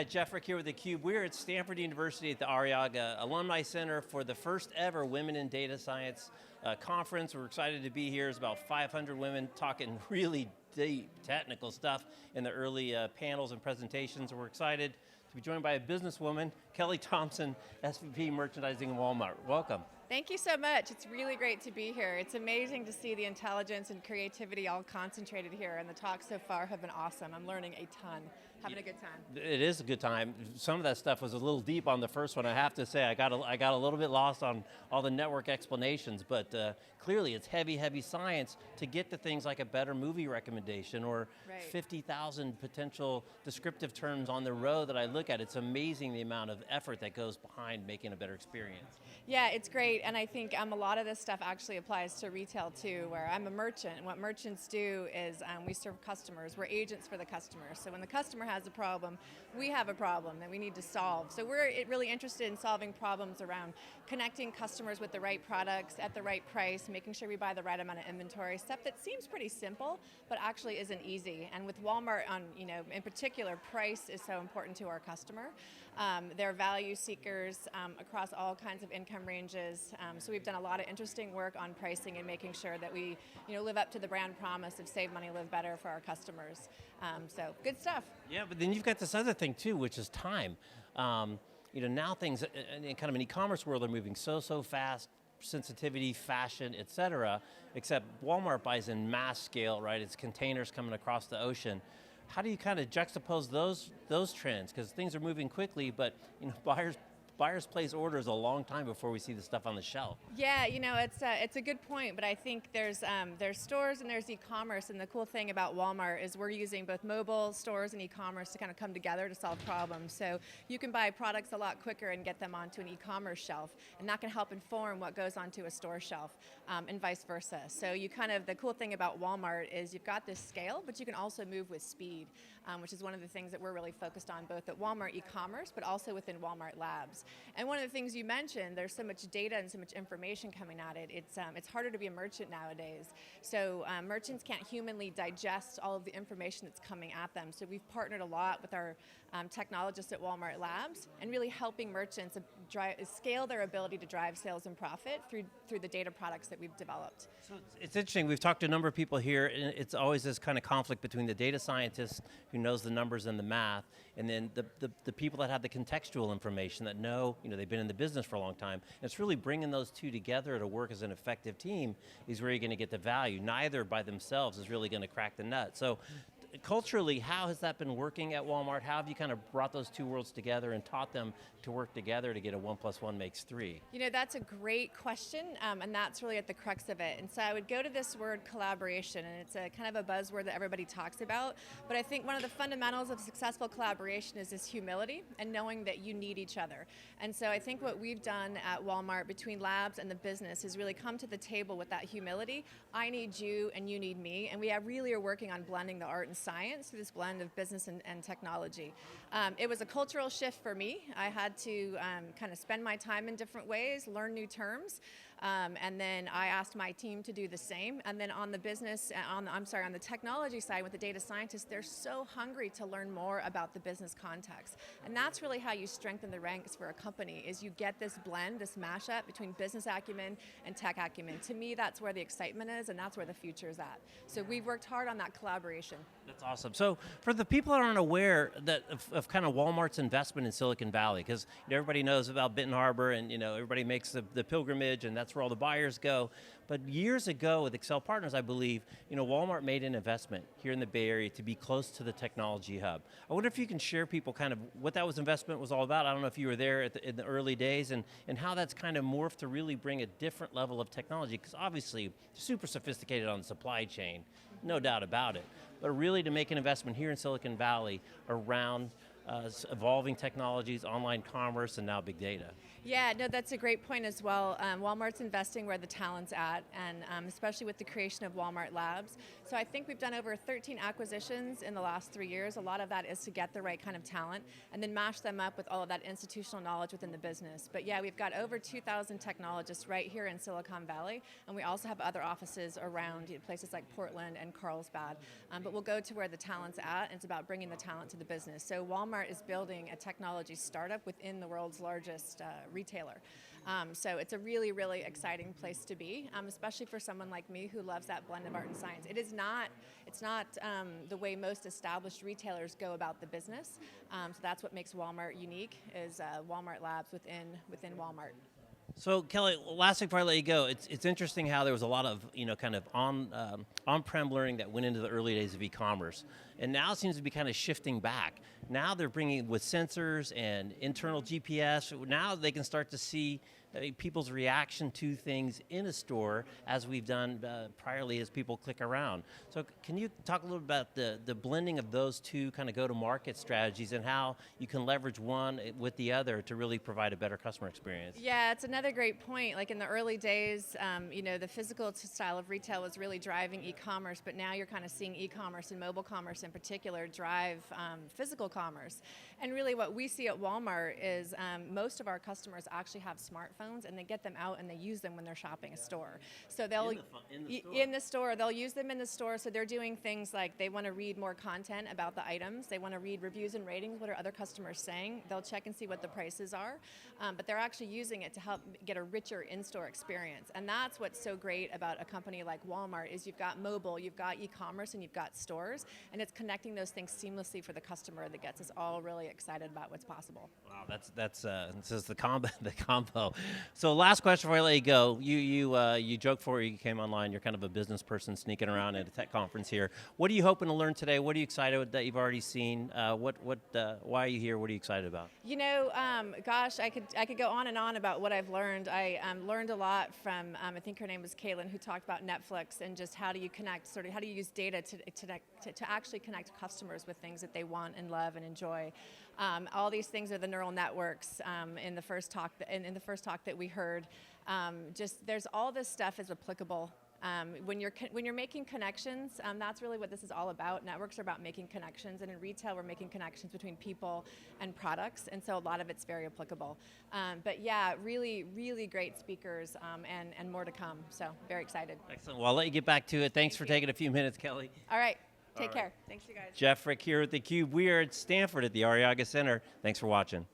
Hi, Jeff Rick here with theCUBE. We're at Stanford University at the Arriaga Alumni Center for the first ever Women in Data Science conference. We're excited to be here. There's about 500 women talking really deep technical stuff in the early panels and presentations. We're excited to be joined by a businesswoman, Kelly Thompson, SVP Merchandising at Walmart. Welcome. Thank you so much. It's really great to be here. It's amazing to see the intelligence and creativity all concentrated here, and the talks so far have been awesome. I'm learning a ton, having a good time. It is a good time. Some of that stuff was a little deep on the first one, I have to say. I got a little bit lost on all the network explanations, but clearly it's heavy, heavy science to get to things like a better movie recommendation or 50,000 potential descriptive terms on the row that I look at. It's amazing the amount of effort that goes behind making a better experience. Yeah, it's great, and I think a lot of this stuff actually applies to retail too, where I'm a merchant, and what merchants do is we serve customers. We're agents for the customer. So when the customer has a problem, we have a problem that we need to solve. So we're really interested in solving problems around connecting customers with the right products at the right price, making sure we buy the right amount of inventory, stuff that seems pretty simple, but actually isn't easy. And with Walmart, in particular, price is so important to our customer. They're value seekers across all kinds of income ranges. So we've done a lot of interesting work on pricing and making sure that we live up to the brand promise of save money, live better for our customers. So good stuff. Yeah, but then you've got this other thing too, which is time. Now things in kind of an e-commerce world are moving so so sensitivity, fashion, et cetera, except Walmart buys in mass scale, right? It's containers coming across the ocean. How do you kind of juxtapose those trends? Because things are moving quickly, but buyers place orders a long time before we see the stuff on the shelf. Yeah, it's a good point, but I think there's stores and there's e-commerce, and the cool thing about Walmart is we're using both mobile stores and e-commerce to kind of come together to solve problems. So you can buy products a lot quicker and get them onto an e-commerce shelf, and that can help inform what goes onto a store shelf, and vice versa. So the cool thing about Walmart is you've got this scale, but you can also move with speed, which is one of the things that we're really focused on, both at Walmart e-commerce, but also within Walmart Labs. And one of the things you mentioned, there's so much data and so much information coming at it. It's harder to be a merchant nowadays. So merchants can't humanly digest all of the information that's coming at them. So we've partnered a lot with our technologists at Walmart Labs and really helping merchants scale their ability to drive sales and profit through the data products that we've developed. So it's interesting, we've talked to a number of people here, and it's always this kind of conflict between the data scientist who knows the numbers and the math, and then the people that have the contextual information that know, they've been in the business for a long time. And it's really bringing those two together to work as an effective team is where you're going to get the value. Neither by themselves is really going to crack the nut. So culturally, how has that been working at Walmart? How have you kind of brought those two worlds together and taught them to work together to get a 1 + 1 makes 3? That's a great question, and that's really at the crux of it. And so I would go to this word collaboration, and it's a kind of a buzzword that everybody talks about, but I think one of the fundamentals of successful collaboration is this humility and knowing that you need each other. And so I think what we've done at Walmart between labs and the business is really come to the table with that humility. I need you and you need me, and we really are working on blending the art and science through this blend of business and technology. It was a cultural shift for me. I had to kind of spend my time in different ways, learn new terms, and then I asked my team to do the same. And then on the on the technology side with the data scientists, they're so hungry to learn more about the business context. And that's really how you strengthen the ranks for a company, is you get this blend, this mashup between business acumen and tech acumen. To me, that's where the excitement is, and that's where the future is at. So we've worked hard on that collaboration. That's awesome. So for the people that aren't aware of kind of Walmart's investment in Silicon Valley, because everybody knows about Benton Harbor and everybody makes the pilgrimage and that's where all the buyers go. But years ago with Excel Partners, I believe, Walmart made an investment here in the Bay Area to be close to the technology hub. I wonder if you can share people kind of what that investment was all about. I don't know if you were there in the early days and how that's kind of morphed to really bring a different level of technology, because obviously super sophisticated on the supply chain, no doubt about it. But really to make an investment here in Silicon Valley around evolving technologies, online commerce, and now big data. Yeah, no, that's a great point as well. Walmart's investing where the talent's at, and especially with the creation of Walmart Labs. So I think we've done over 13 acquisitions in the last 3 years. A lot of that is to get the right kind of talent and then mash them up with all of that institutional knowledge within the business. But yeah, we've got over 2,000 technologists right here in Silicon Valley, and we also have other offices around places like Portland and Carlsbad. But we'll go to where the talent's at, and it's about bringing the talent to the business. So Walmart Walmart is building a technology startup within the world's largest retailer. So it's a really, really exciting place to be, especially for someone like me who loves that blend of art and science. It's not the way most established retailers go about the business. So that's what makes Walmart unique, is Walmart Labs within Walmart. So Kelly, last thing before I let you go, it's interesting how there was a lot of kind of on-prem learning that went into the early days of e-commerce, and now it seems to be kind of shifting back. Now they're bringing with sensors and internal GPS. Now they can start to see people's reaction to things in a store, as we've done priorly as people click around. So can you talk a little about the blending of those two kind of go-to-market strategies and how you can leverage one with the other to really provide a better customer experience? Yeah, it's another great point. Like in the early days, the physical style of retail was really driving e-commerce, but now you're kind of seeing e-commerce and mobile commerce in particular drive physical commerce. And really what we see at Walmart is most of our customers actually have smartphones, and they get them out and they use them when they're shopping a store. So they'll in the store, they'll use them in the store. So they're doing things like they want to read more content about the items. They want to read reviews and ratings. What are other customers saying? They'll check and see what the prices are. But they're actually using it to help get a richer in-store experience. And that's what's so great about a company like Walmart is you've got mobile, you've got e-commerce, and you've got stores, and it's connecting those things seamlessly for the customer that gets us all really excited about what's possible. Wow, that's this is the combo. The combo. So last question before I let you go. You joked before you came online. You're kind of a business person sneaking around at a tech conference here. What are you hoping to learn today? What are you excited with that you've already seen? Why are you here? What are you excited about? Gosh, I could go on and on about what I've learned. I learned a lot from I think her name was Kaylin, who talked about Netflix and just how do you connect, sort of how do you use data to actually connect customers with things that they want and love and enjoy. All these things are the neural networks in the first talk that we heard. Just there's all this stuff is applicable. When you're making connections, that's really what this is all about. Networks are about making connections, and in retail, we're making connections between people and products, and so a lot of it's very applicable. But yeah, really, really great speakers, and more to come. So very excited. Excellent. Well, I'll let you get back to it. Thanks for taking a few minutes, Kelly. All right. Take care. Thanks, you guys. Jeff Frick here at theCUBE. We are at Stanford at the Arriaga Center. Thanks for watching.